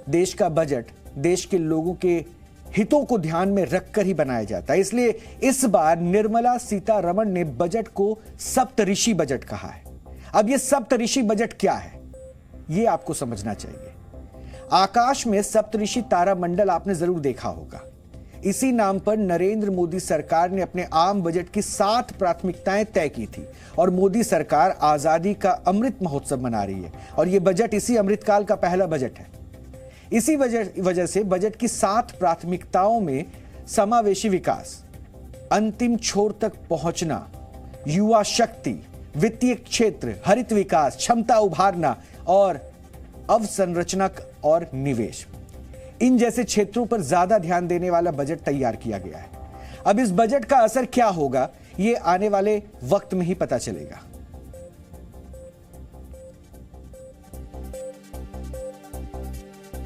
देश का बजट देश के लोगों के हितों को ध्यान में रखकर ही बनाया जाता है। इसलिए इस बार निर्मला सीतारमण ने बजट को सप्तऋषि बजट कहा है। अब यह सप्तऋषि बजट क्या है, यह आपको समझना चाहिए। आकाश में सप्तऋषि तारामंडल आपने जरूर देखा होगा। इसी नाम पर नरेंद्र मोदी सरकार ने अपने आम बजट की 7 प्राथमिकताएं तय की थी और मोदी सरकार आजादी का अमृत महोत्सव मना रही है और यह बजट इसी अमृतकाल का पहला बजट है। इसी वजह से बजट की 7 प्राथमिकताओं में समावेशी विकास, अंतिम छोर तक पहुंचना, युवा शक्ति, वित्तीय क्षेत्र, हरित विकास, क्षमता उभारना और अवसंरचना और निवेश, इन जैसे क्षेत्रों पर ज्यादा ध्यान देने वाला बजट तैयार किया गया है। अब इस बजट का असर क्या होगा, यह आने वाले वक्त में ही पता चलेगा।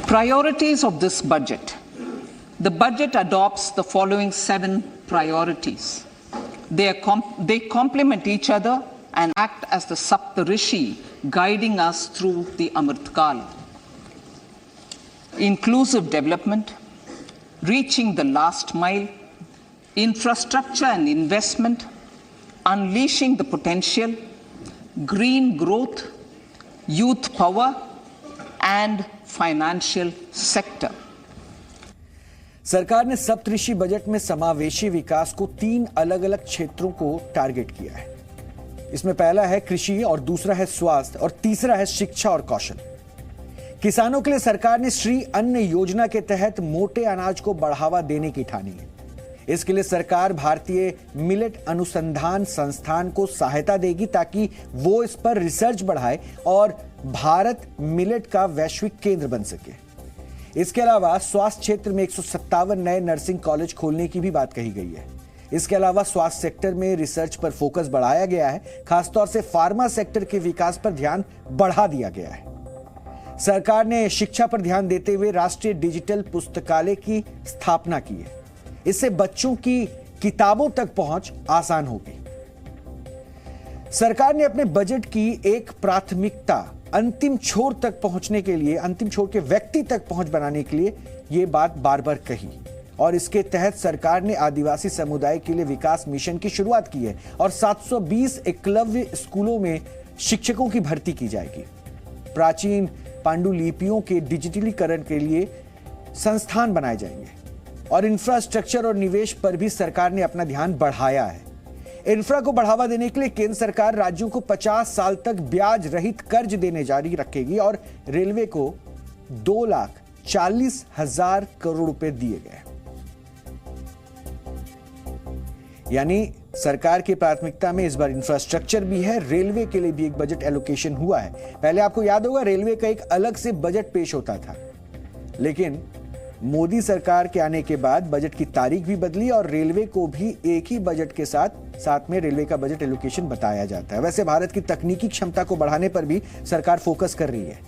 Priorities of this budget. The budget adopts the following 7 priorities. They complement each other and act as the Saptarishi guiding us through the Amritkal. Inclusive development, reaching the last mile, infrastructure and investment, unleashing the potential, green growth, youth power, and financial sector. सरकार ने सप्तऋषि budget में समावेशी विकास को 3 अलग अलग क्षेत्रों को target किया है। इसमें पहला है कृषि और दूसरा है स्वास्थ्य और तीसरा है शिक्षा और कौशल। किसानों के लिए सरकार ने श्री अन्न योजना के तहत मोटे अनाज को बढ़ावा देने की ठानी है। इसके लिए सरकार भारतीय मिलेट अनुसंधान संस्थान को सहायता देगी ताकि वो इस पर रिसर्च बढ़ाए और भारत मिलेट का वैश्विक केंद्र बन सके। इसके अलावा स्वास्थ्य क्षेत्र में 157 नए नर्सिंग कॉलेज खोलने की भी बात कही गई है। इसके अलावा स्वास्थ्य सेक्टर में रिसर्च पर फोकस बढ़ाया गया है, खासतौर से फार्मा सेक्टर के विकास पर ध्यान बढ़ा दिया गया है। सरकार ने शिक्षा पर ध्यान देते हुए राष्ट्रीय डिजिटल पुस्तकालय की स्थापना की है। इससे बच्चों की किताबों तक पहुंच आसान होगी। सरकार ने अपने बजट की एक प्राथमिकता अंतिम छोर तक पहुंचने के लिए, अंतिम छोर के व्यक्ति तक पहुंच बनाने के लिए यह बात बार बार कही और इसके तहत सरकार ने आदिवासी समुदाय के लिए विकास मिशन की शुरुआत की है और 720 एकलव्य स्कूलों में शिक्षकों की भर्ती की जाएगी। प्राचीन पांडुलिपियों के डिजिटलीकरण के लिए संस्थान बनाए जाएंगे और इंफ्रास्ट्रक्चर और निवेश पर भी सरकार ने अपना ध्यान बढ़ाया है। इंफ्रा को बढ़ावा देने के लिए केंद्र सरकार राज्यों को 50 साल तक ब्याज रहित कर्ज देने जारी रखेगी और रेलवे को 2,40,000 करोड़ रुपए दिए गए। यानी सरकार की प्राथमिकता में इस बार इंफ्रास्ट्रक्चर भी है, रेलवे के लिए भी एक बजट एलोकेशन हुआ है। पहले आपको याद होगा रेलवे का एक अलग से बजट पेश होता था, लेकिन मोदी सरकार के आने के बाद बजट की तारीख भी बदली और रेलवे को भी एक ही बजट के साथ में रेलवे का बजट एलोकेशन बताया जाता है। वैसे भारत की तकनीकी क्षमता को बढ़ाने पर भी सरकार फोकस कर रही है।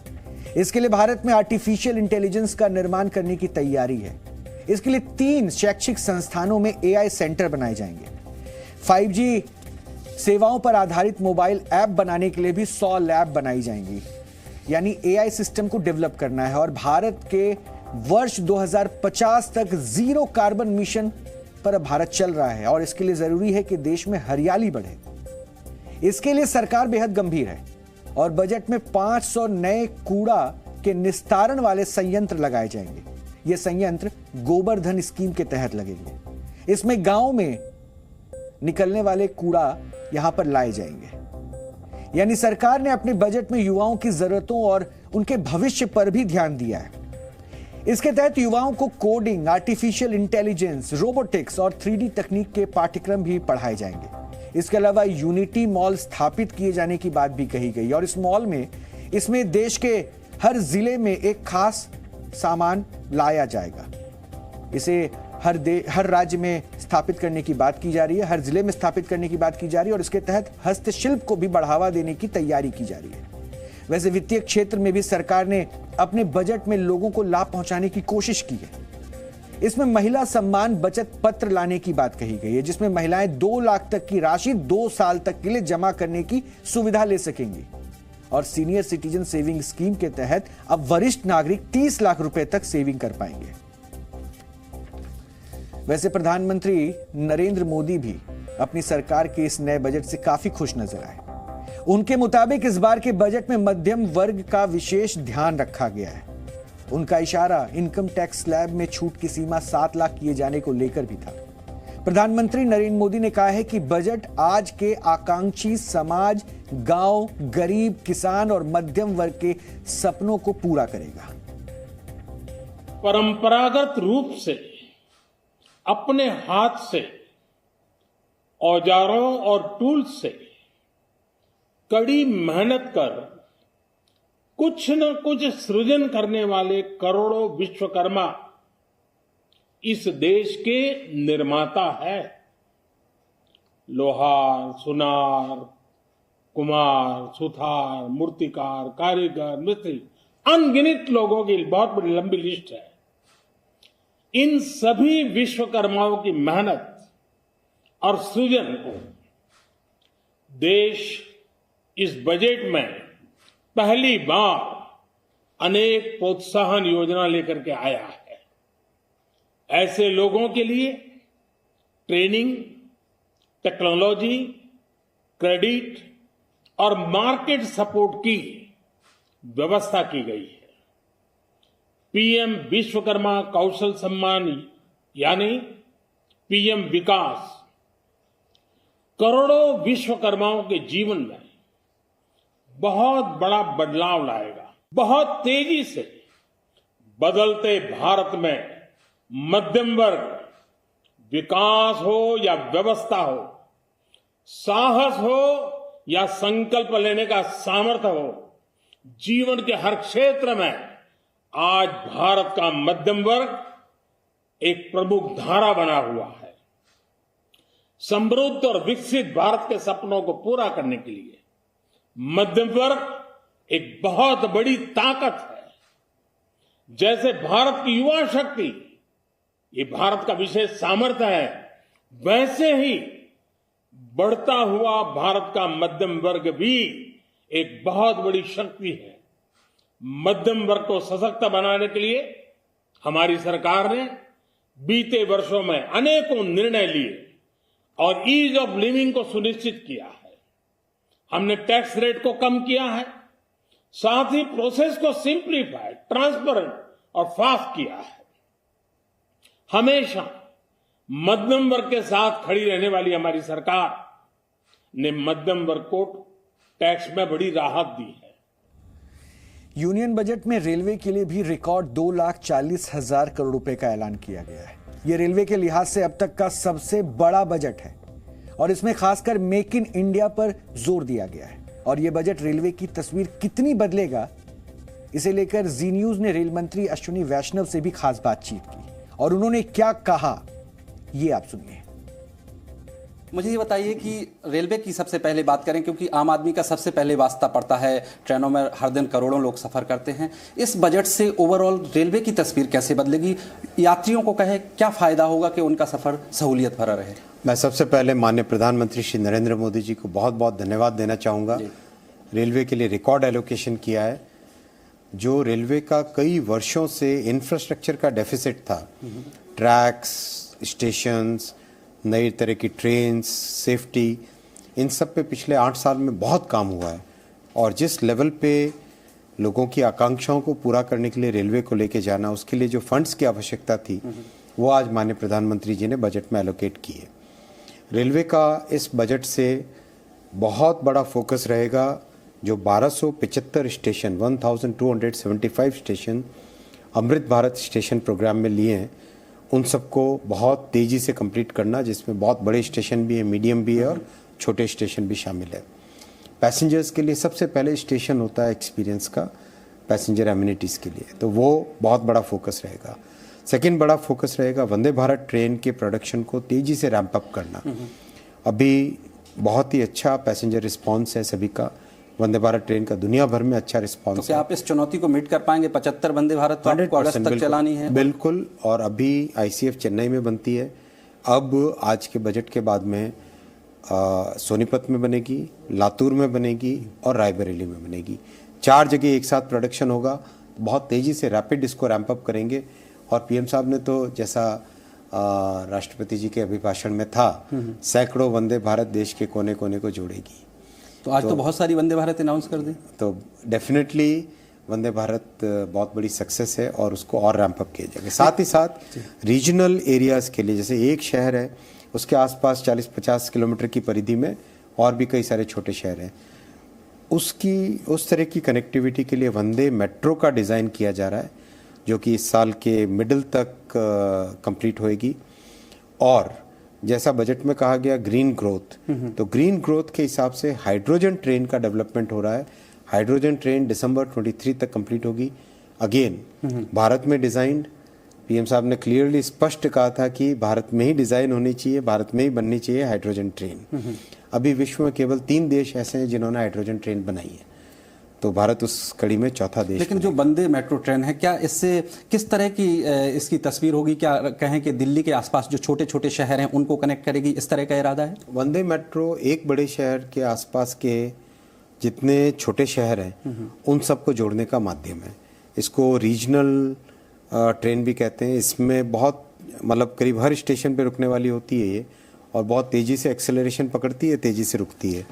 इसके लिए भारत में आर्टिफिशियल इंटेलिजेंस का निर्माण करने की तैयारी है। इसके लिए 3 शैक्षिक संस्थानों में AI सेंटर बनाए जाएंगे। 5G सेवाओं पर आधारित मोबाइल ऐप बनाने के लिए भी 100 लैब बनाई जाएंगी। यानी AI सिस्टम को डेवलप करना है और भारत के वर्ष 2050 तक जीरो कार्बन मिशन पर भारत चल रहा है और इसके लिए जरूरी है कि देश में हरियाली बढ़े। इसके लिए सरकार बेहद गंभीर है और बजट में 500 नए कूड़ा के निस्तारण वाले संयंत्र लगाए जाएंगे। ये संयंत्र गोबर्धन स्कीम के तहत लगेंगे। इसमें गांव में निकलने वाले कूड़ा यहां पर लाए जाएंगे। यानी सरकार ने अपने बजट में युवाओं की जरूरतों और उनके भविष्य पर भी ध्यान दिया है। इसके तहत युवाओं को कोडिंग, आर्टिफिशियल इंटेलिजेंस, रोबोटिक्स और 3D तकनीक के पाठ्यक्रम भी पढ़ाए जाएंगे। इसके अलावा यूनिटी मॉल स्थापित किए जाने की बात भी कही गई और इस मॉल में इसमें देश के हर जिले में एक खास सामान लाया जाएगा। इसे हर राज्य में स्थापित करने की बात की जा रही है, हर जिले में स्थापित करने की बात की जा रही है और इसके तहत हस्तशिल्प को भी बढ़ावा देने की तैयारी की जा रही है। वैसे वित्तीय क्षेत्र में भी सरकार ने अपने बजट में लोगों को लाभ पहुंचाने की कोशिश की है। इसमें महिला सम्मान बचत पत्र लाने की बात कही गई है, जिसमें महिलाएं 2 लाख तक की राशि 2 साल तक के लिए जमा करने की सुविधा ले सकेंगी और सीनियर सिटीजन सेविंग स्कीम के तहत अब वरिष्ठ नागरिक 30 लाख रुपए तक सेविंग कर पाएंगे। वैसे प्रधानमंत्री नरेंद्र मोदी भी अपनी सरकार के इस नए बजट से काफी खुश नजर आए। उनके मुताबिक इस बार के बजट में मध्यम वर्ग का विशेष ध्यान रखा गया है। उनका इशारा इनकम टैक्स स्लैब में छूट की सीमा 7 लाख किए जाने को लेकर भी था। प्रधानमंत्री नरेंद्र मोदी ने कहा है कि बजट आज के आकांक्षी समाज, गांव, गरीब, किसान और मध्यम वर्ग के सपनों को पूरा करेगा। परंपरागत रूप से अपने हाथ से औजारों और टूल्स से कड़ी मेहनत कर कुछ न कुछ सृजन करने वाले करोड़ों विश्वकर्मा इस देश के निर्माता है। लोहार, सुनार, कुम्हार, सुथार, मूर्तिकार, कारीगर, मिस्त्री, अनगिनत लोगों की बहुत बड़ी लंबी लिस्ट है। इन सभी विश्वकर्माओं की मेहनत और सृजन को देश इस बजट में पहली बार अनेक प्रोत्साहन योजना लेकर के आया है। ऐसे लोगों के लिए ट्रेनिंग, टेक्नोलॉजी, क्रेडिट और मार्केट सपोर्ट की व्यवस्था की गई है। पीएम विश्वकर्मा कौशल सम्मान यानी पीएम विकास करोड़ों विश्वकर्माओं के जीवन में बहुत बड़ा बदलाव लाएगा। बहुत तेजी से बदलते भारत में मध्यम वर्ग, विकास हो या व्यवस्था हो, साहस हो या संकल्प लेने का सामर्थ्य हो, जीवन के हर क्षेत्र में आज भारत का मध्यम वर्ग एक प्रमुख धारा बना हुआ है। समृद्ध और विकसित भारत के सपनों को पूरा करने के लिए मध्यम वर्ग एक बहुत बड़ी ताकत है। जैसे भारत की युवा शक्ति ये भारत का विशेष सामर्थ्य है, वैसे ही बढ़ता हुआ भारत का मध्यम वर्ग भी एक बहुत बड़ी शक्ति है। मध्यम वर्ग को सशक्त बनाने के लिए हमारी सरकार ने बीते वर्षों में अनेकों निर्णय लिए और ईज ऑफ लिविंग को सुनिश्चित किया है। हमने टैक्स रेट को कम किया है, साथ ही प्रोसेस को सिंप्लीफाई, ट्रांसपेरेंट और फास्ट किया है। हमेशा मध्यम वर्ग के साथ खड़ी रहने वाली हमारी सरकार ने मध्यम वर्ग को टैक्स में बड़ी राहत दी है। यूनियन बजट में रेलवे के लिए भी रिकॉर्ड 2,40,000 करोड़ रुपए का ऐलान किया गया है। यह रेलवे के लिहाज से अब तक का सबसे बड़ा बजट है और इसमें खासकर मेक इन इंडिया पर जोर दिया गया है। और यह बजट रेलवे की तस्वीर कितनी बदलेगा, इसे लेकर जी न्यूज ने रेल मंत्री अश्विनी वैष्णव से भी खास बातचीत की और उन्होंने क्या कहा, ये आप सुनिए। मुझे ये बताइए कि रेलवे की सबसे पहले बात करें, क्योंकि आम आदमी का सबसे पहले वास्ता पड़ता है, ट्रेनों में हर दिन करोड़ों लोग सफर करते हैं। इस बजट से ओवरऑल रेलवे की तस्वीर कैसे बदलेगी, यात्रियों को कहे क्या फायदा होगा कि उनका सफर सहूलियत भरा रहे। मैं सबसे पहले माननीय प्रधानमंत्री श्री नरेंद्र मोदी जी को बहुत बहुत धन्यवाद देना चाहूँगा। रेलवे के लिए रिकॉर्ड एलोकेशन किया है। जो रेलवे का कई वर्षों से इंफ्रास्ट्रक्चर का डेफिसिट था, ट्रैक्स, स्टेशंस, नई तरह की ट्रेन्स, सेफ्टी, इन सब पे पिछले 8 साल में बहुत काम हुआ है। और जिस लेवल पे लोगों की आकांक्षाओं को पूरा करने के लिए रेलवे को लेके जाना, उसके लिए जो फंड्स की आवश्यकता थी वो आज माननीय प्रधानमंत्री जी ने बजट में एलोकेट किए। रेलवे का इस बजट से बहुत बड़ा फोकस रहेगा। जो 1275 station, 1275 station Amrit Bharat station programme में लिए हैं, उन सबको बहुत तेज़ी से कंप्लीट करना, जिसमें बहुत बड़े स्टेशन भी हैं, मीडियम भी है और छोटे स्टेशन भी शामिल है। पैसेंजर्स के लिए सबसे पहले स्टेशन होता है एक्सपीरियंस का, पैसेंजर एमिनिटीज़ के लिए, तो वो बहुत बड़ा फोकस रहेगा। सेकंड बड़ा फोकस रहेगा वंदे भारत ट्रेन के प्रोडक्शन को तेज़ी से रैंप अप करना। अभी बहुत ही अच्छा पैसेंजर रिस्पॉन्स है सभी का। वंदे भारत ट्रेन का दुनिया भर में अच्छा रिस्पांस तो क्या आप इस चुनौती को मीट कर पाएंगे? 75 वंदे भारत तो आपको अगस्त तक चलानी है। बिल्कुल। और अभी आईसीएफ चेन्नई में बनती है। अब आज के बजट के बाद में सोनीपत में बनेगी, लातूर में बनेगी और रायबरेली में बनेगी। 4 जगह एक साथ प्रोडक्शन होगा। बहुत तेज़ी से रैपिड इसको रैंप अप करेंगे। और पीएम साहब ने तो जैसा राष्ट्रपति जी के अभिभाषण में था, सैकड़ों वंदे भारत देश के कोने कोने को जोड़ेगी। तो आज तो बहुत सारी वंदे भारत अनाउंस कर दी। तो डेफिनेटली वंदे भारत बहुत बड़ी सक्सेस है और उसको और रैंप अप किया जाएगा। साथ ही साथ रीजनल एरियाज़ के लिए, जैसे एक शहर है उसके आसपास 40-50 किलोमीटर की परिधि में और भी कई सारे छोटे शहर हैं, उस तरह की कनेक्टिविटी के लिए वंदे मेट्रो का डिज़ाइन किया जा रहा है, जो कि इस साल के मिडिल तक कंप्लीट होएगी। और जैसा बजट में कहा गया ग्रीन ग्रोथ, तो ग्रीन ग्रोथ के हिसाब से हाइड्रोजन ट्रेन का डेवलपमेंट हो रहा है। हाइड्रोजन ट्रेन दिसंबर 23 तक कंप्लीट होगी। अगेन भारत में डिज़ाइंड, पीएम साहब ने क्लियरली स्पष्ट कहा था कि भारत में ही डिज़ाइन होनी चाहिए, भारत में ही बननी चाहिए हाइड्रोजन ट्रेन। अभी विश्व में केवल 3 देश ऐसे हैं जिन्होंने हाइड्रोजन ट्रेन बनाई है, तो भारत उस कड़ी में चौथा देश। लेकिन जो वंदे मेट्रो ट्रेन है, क्या इससे किस तरह की इसकी तस्वीर होगी? क्या कहें कि दिल्ली के आसपास जो छोटे छोटे शहर हैं उनको कनेक्ट करेगी, इस तरह का इरादा है? वंदे मेट्रो एक बड़े शहर के आसपास के जितने छोटे शहर हैं उन सबको जोड़ने का माध्यम है। इसको रीजनल ट्रेन भी कहते हैं। इसमें बहुत मतलब करीब हर स्टेशन पे रुकने वाली होती है ये, और बहुत तेज़ी से एक्सेलरेशन पकड़ती है, तेज़ी से रुकती है।